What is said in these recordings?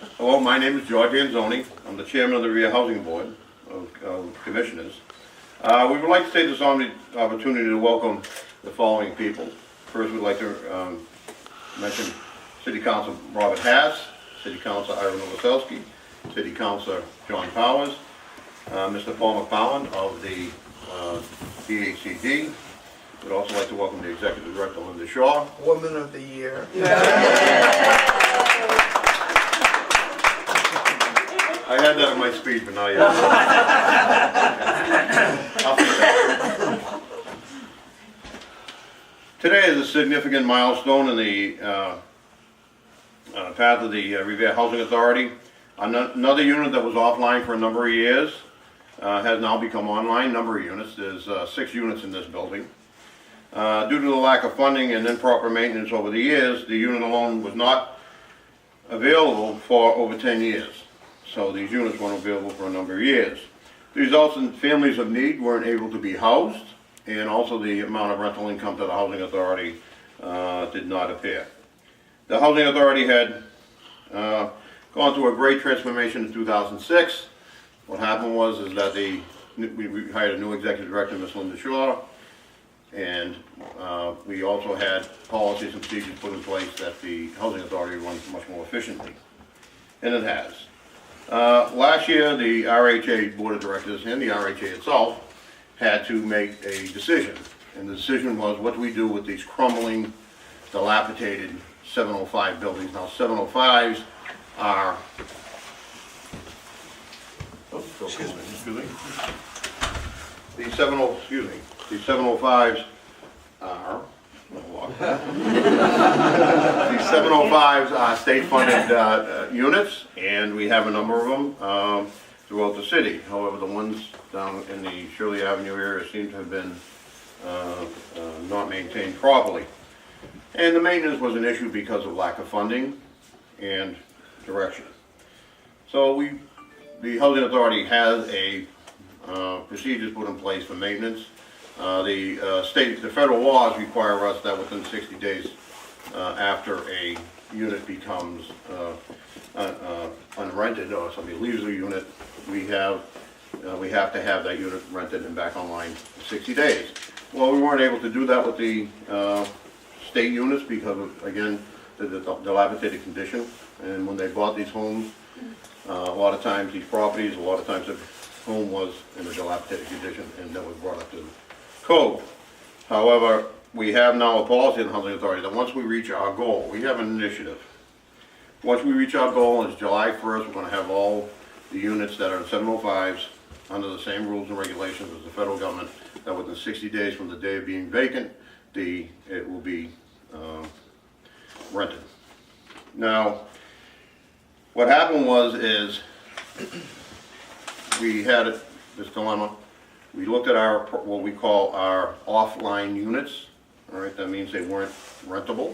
Hello, my name is George Anzoni. I'm the chairman of the Revere Housing Board of Commissioners. We would like to take this opportunity to welcome the following people. First, we'd like to mention City Councilor Robert Hass, City Councilor Ira Novoselsky, City Councilor John Powers, Mr. Paul McFarland of the D.H.C.D. We'd also like to welcome the Executive Director, Linda Shaw. Woman of the Year. I had that in my speech, but now you Today is a significant milestone in the path of the Revere Housing Authority. Another unit that was offline for a number of years has now become online. Number of units. There's 6 units in this building. Due to the lack of funding and improper maintenance over the years, the unit alone was not available for over 10 years. So these units weren't available for a number of years. The results in families of need weren't able to be housed, and also the amount of rental income to the Housing Authority did not appear. The Housing Authority had gone through a great transformation in 2006. What happened was that we hired a new executive director, Ms. Linda Shaw, and we also had policies and procedures put in place that the Housing Authority runs much more efficiently, and it has. Last year, the R.H.A. Board of Directors and the R.H.A. itself had to make a decision, and the decision was, what do we do with these crumbling, dilapidated 705 buildings? Now, 705s are, excuse me. These 705s are, these 705s are state-funded units, and we have a number of them throughout the city. However, the ones down in the Shirley Avenue area seem to have been not maintained properly. And the maintenance was an issue because of lack of funding and direction. So the Housing Authority has a procedures put in place for maintenance. The federal laws require us that within 60 days after a unit becomes unrented, or somebody leaves the unit, we have to have that unit rented and back online in 60 days. Well, we weren't able to do that with the state units because of, again, the dilapidated condition. And when they bought these homes, a lot of times the home was in a dilapidated condition and that was brought up to code. However, we have now a policy in the Housing Authority that once we reach our goal, we have an initiative. Once we reach our goal, it's July 1st, we're going to have all the units that are in 705s under the same rules and regulations as the federal government, that within 60 days from the day of being vacant, it will be rented. Now, what happened is we had this dilemma. We looked at what we call our offline units. All right, that means they weren't rentable,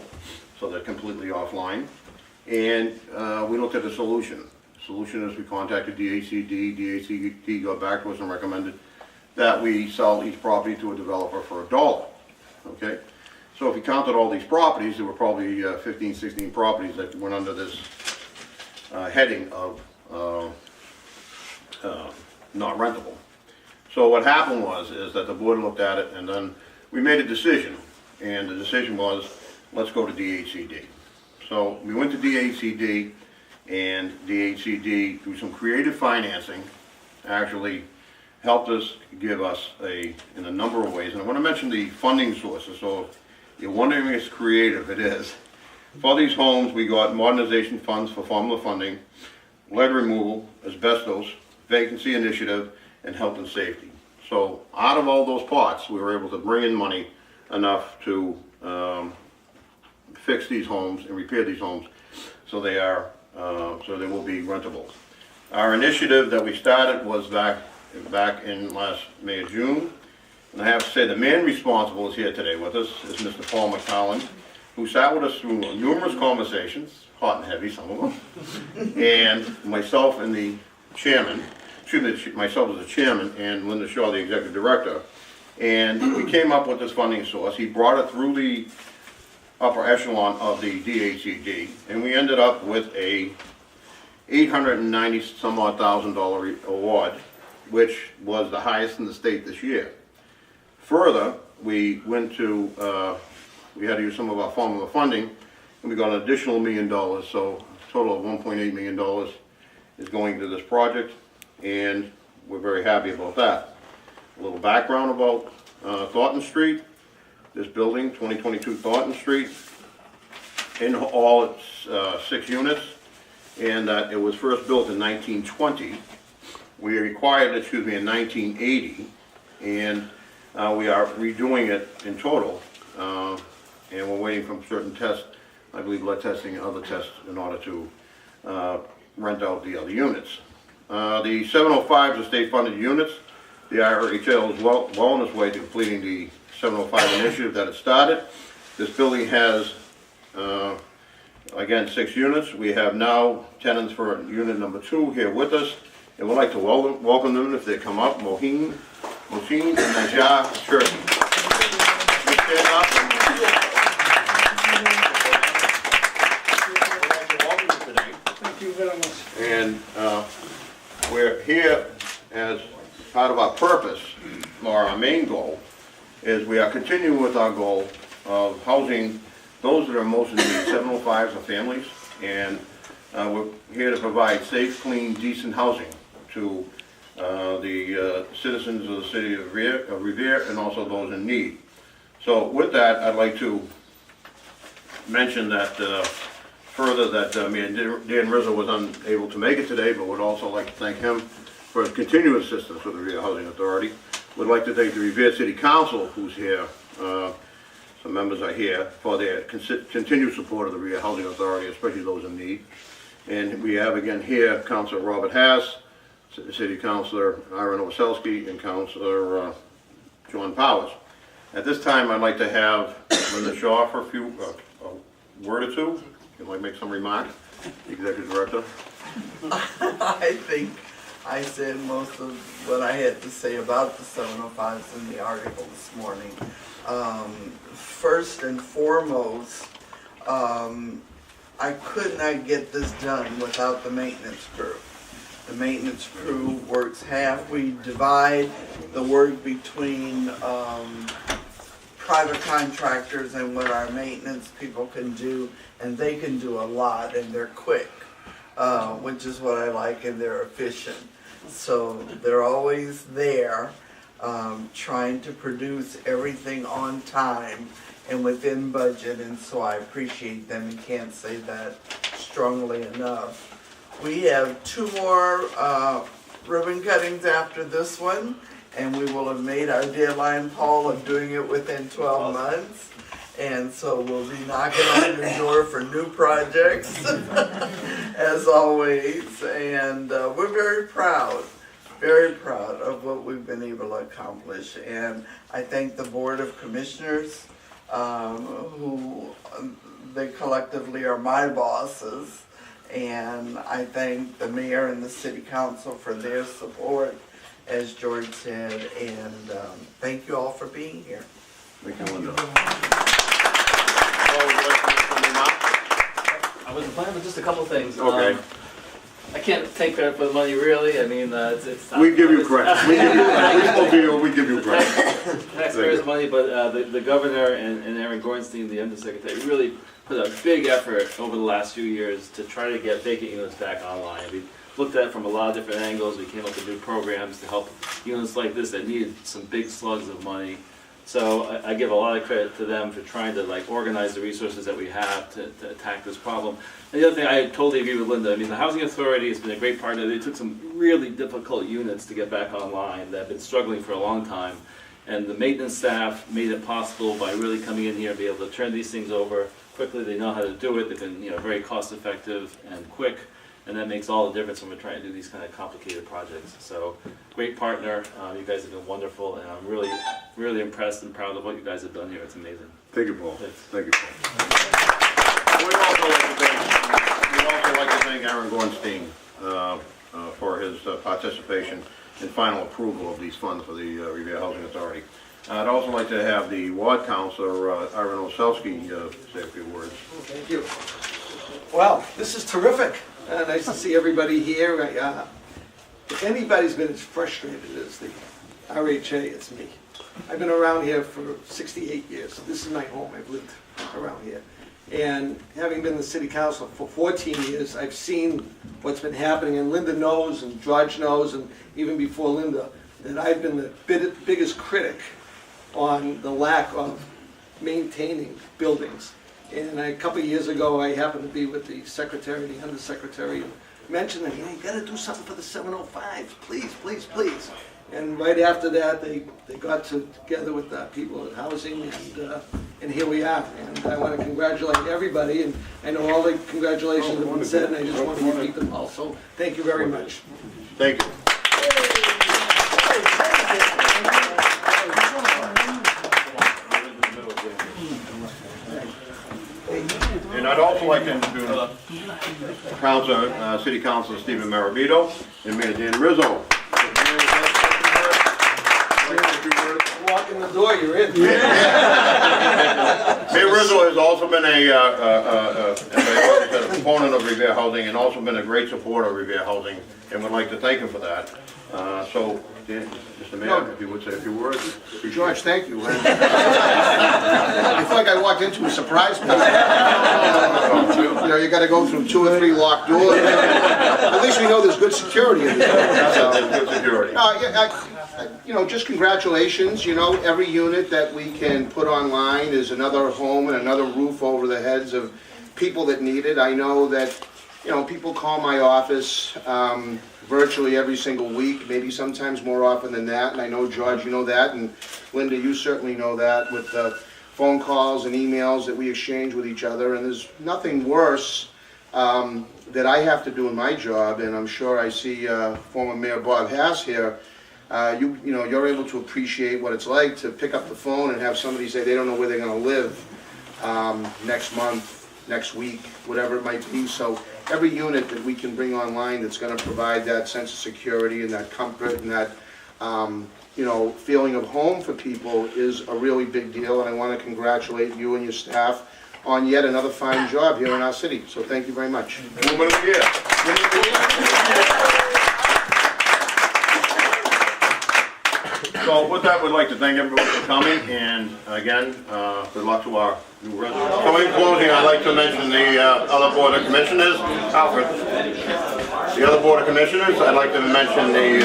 so they're completely offline. And we looked at a solution. The solution is we contacted D.H.C.D. D.H.C.D. got back to us and recommended that we sell each property to a developer for $1. Okay, so if you counted all these properties, there were probably 15, 16 properties that went under this heading of not rentable. So what happened is that the board looked at it, and then we made a decision, and the decision was, let's go to D.H.C.D. So we went to D.H.C.D. and D.H.C.D. through some creative financing actually helped us give us in a number of ways. And I want to mention the funding sources. So if you're wondering if it's creative, it is. For these homes, we got modernization funds for formula funding, lead removal, asbestos, vacancy initiative, and health and safety. So out of all those pots, we were able to bring in money enough to fix these homes and repair these homes so they will be rentable. Our initiative that we started was back in last May or June, and I have to say the man responsible is here today with us is Mr. Paul McFarland, who sat with us through numerous conversations, hot and heavy, some of them, and myself and the chairman, myself as the chairman and Linda Shaw, the executive director, and we came up with this funding source. He brought it through the upper echelon of the D.H.C.D. and we ended up with a $890 some odd thousand award, which was the highest in the state this year. Further, we went to, we had to use some of our formula funding, and we got an additional $1 million, so a total of $1.8 million is going to this project, and we're very happy about that. A little background about Thornton Street. This building, 2022 Thornton Street, in all it's 6 units, and it was first built in 1920. We acquired it, excuse me, in 1980, and we are redoing it in total, and we're waiting for certain tests, I believe lead testing and other tests, in order to rent out the other units. The 705s are state-funded units. The R.H.A. is well on its way to completing the 705 initiative that it started. This building has, again, 6 units. We have now tenants for unit number 2 here with us, and we'd like to welcome them if they come up. Moheen and Najah Turkey. Please stand up. Thank you very much. And we're here as part of our purpose, or our main goal, is we are continuing with our goal of housing those that are most in need, 705s or families, and we're here to provide safe, clean, decent housing to the citizens of the city of Revere and also those in need. So with that, I'd like to mention that further that me and Dan Rizzo was unable to make it today, but would also like to thank him for his continued assistance with the Revere Housing Authority. Would like to thank the Revere City Council, who's here, some members are here, for their continued support of the Revere Housing Authority, especially those in need. And we have again here Councilor Robert Hass, City Councilor R.H.A. and Councilor John Powers. At this time, I'd like to have Linda Shaw for a few, a word or two. You'd like to make some remarks, the Executive Director? I think I said most of what I had to say about the 705s in the article this morning. First and foremost, I could not get this done without the maintenance crew. The maintenance crew works half. We divide the work between private contractors and what our maintenance people can do, and they can do a lot, and they're quick, which is what I like, and they're efficient. So they're always there, trying to produce everything on time and within budget, and so I appreciate them and can't say that strongly enough. We have 2 more ribbon cuttings after this one, and we will have made our deadline, Paul, of doing it within 12 months. And so we'll be knocking on your door for new projects, as always. And we're very proud of what we've been able to accomplish. And I thank the Board of Commissioners, who they collectively are my bosses. And I thank the mayor and the city council for their support, as George said, and thank you all for being here. Thank you, Linda. I wasn't planning, but just a couple things. Okay. I can't take credit for the money, really. I mean, it's We give you credit. We give you credit. We give you credit. Taxpayers' money, but the governor and Aaron Gornstein, the undersecretary, really put a big effort over the last few years to try to get vacant units back online. We looked at it from a lot of different angles. We came up with new programs to help units like this that needed some big slugs of money. So I give a lot of credit to them for trying to organize the resources that we have to attack this problem. And the other thing, I totally agree with Linda. I mean, the Housing Authority has been a great partner. They took some really difficult units to get back online that have been struggling for a long time. And the maintenance staff made it possible by really coming in here and be able to turn these things over quickly. They know how to do it. They've been very cost effective and quick. And that makes all the difference when we're trying to do these kind of complicated projects. So, great partner. You guys have been wonderful, and I'm really, really impressed and proud of what you guys have done here. It's amazing. Thank you, Paul. Yes. Thank you, Paul. We'd also like to thank Aaron Gornstein for his participation and final approval of these funds for the Revere Housing Authority. I'd also like to have the Ward Councilor, R.H.A. say a few words. Thank you. Well, this is terrific. Nice to see everybody here. If anybody's been as frustrated as the R.H.A., it's me. I've been around here for 68 years. This is my home. I've lived around here. And having been the city council for 14 years, I've seen what's been happening, and Linda knows, and George knows, and even before Linda, that I've been the biggest critic on the lack of maintaining buildings. And a couple of years ago, I happened to be with the secretary, the undersecretary, and mentioned that, you got to do something for the 705s, please, please, please. And right after that, they got together with the people at housing, and here we are. And I want to congratulate everybody, and I know all the congratulations have been said, and I just want to repeat them all. So thank you very much. Thank you. And I'd also like to introduce City Councilor Stephen Marabito and Mayor Dan Rizzo. Walk in the door, you're in. Mayor Rizzo has also been a proponent of Revere housing and also been a great supporter of Revere housing, and would like to thank him for that. So, Dan, Mr. Mayor, if you would say a few words. George, thank you. I feel like I walked into a surprise party. You got to go through 2 or 3 locked doors. At least we know there's good security in this building. Good security. Just congratulations. Every unit that we can put online is another home and another roof over the heads of people that need it. I know that, people call my office virtually every single week, maybe sometimes more often than that. And I know, George, you know that, and Linda, you certainly know that, with the phone calls and emails that we exchange with each other. And there's nothing worse that I have to do in my job, and I'm sure I see former Mayor Bob Hass here. You're able to appreciate what it's like to pick up the phone and have somebody say they don't know where they're going to live next month, next week, whatever it might be. So every unit that we can bring online that's going to provide that sense of security and that comfort and that feeling of home for people is a really big deal. And I want to congratulate you and your staff on yet another fine job here in our city. So thank you very much. Woman of the Year. So with that, we'd like to thank everyone for coming, and again, good luck to our new residents. So in closing, I'd like to mention the other Board of Commissioners. Alfred. The other Board of Commissioners, I'd like to mention the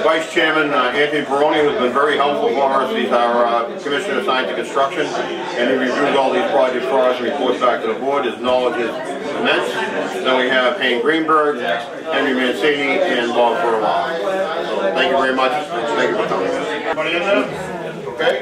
Vice Chairman, Anthony Peroni, who's been very helpful for us. He's our Commissioner assigned to construction, and he reviews all these projects for us and reports back to the Board. His knowledge is immense. Then we have Payne Greenberg, Henry Mancini, and Bob Furlong. So thank you very much. Thank you for coming. Everybody in there? Okay?